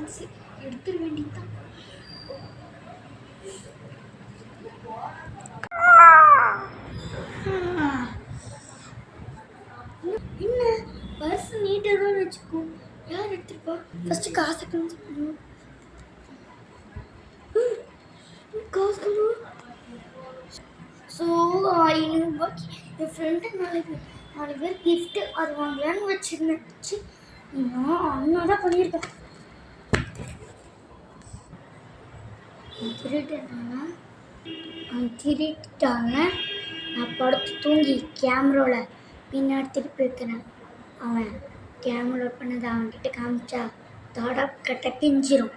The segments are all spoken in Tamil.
சான்ஸ் எடுத்துட வேண்டியதுதான். என்ன பர்ஸ் நீட்டாக தான் வச்சுக்கோ. யார் எடுத்துருப்பா? ஃபஸ்ட்டு காசு கணும். காசு கணும். ஸோ 500 ரூபாய்க்கு என் ஃப்ரெண்டு 4 பேர் கிஃப்ட்டு அது வாங்கலான்னு வச்சுருந்துச்சு. நான் அண்ணா தான் பண்ணியிருக்கேன். திருட்டாங்க. நான் படுத்து தூங்கி கேமராவில் பின்னாடி திருப்பி வைக்கிறேன். அவன் கேமரா பண்ணதை அவன்கிட்ட காமிச்சா தட கட்ட பிஞ்சிரும்.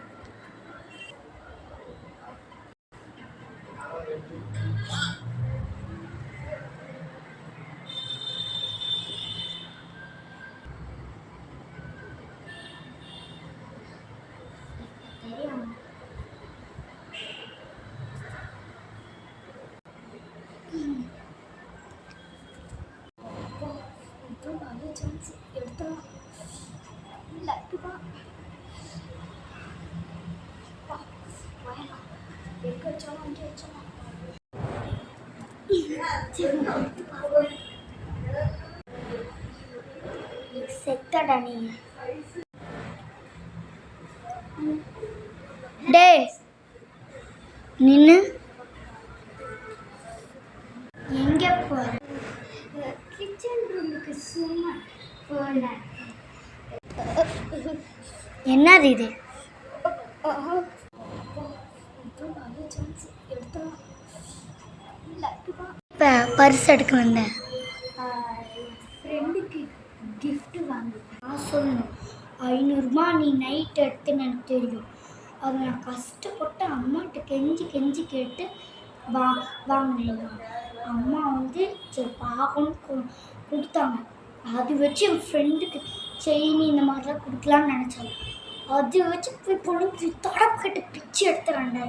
சான்ஸ் எடுத்துடலாம். லட்டுவா எங்கே வச்சாலும் அங்கே வச்சலாம். செத்தடா நீ. டே நின்று எங்கே போற? கிச்சன் ரூமுக்கு சும்மா போனேன். என்னது இது? இப்போ பர்ஸ் எடுக்க வந்தேன். ஃப்ரெண்டுக்கு கிஃப்ட்டு வாங்க. நான் சொல்லணும் 500 ரூபா நீ நைட் எடுத்துன்னு எனக்கு தெரியும். அதை நான் கஷ்டப்பட்டு அம்மாட்ட கெஞ்சி கேட்டு வாங்கினேன். அம்மா வந்து சரி பார்க்கணும்னு கொடுத்தாங்க. அது வச்சு என் ஃப்ரெண்டுக்கு செயின் இந்த மாதிரிலாம் கொடுக்கலான்னு நினச்சாங்க. அது வச்சு போய் பொழுது தடக்கட்டு பிச்சு எடுத்துறாண்டா.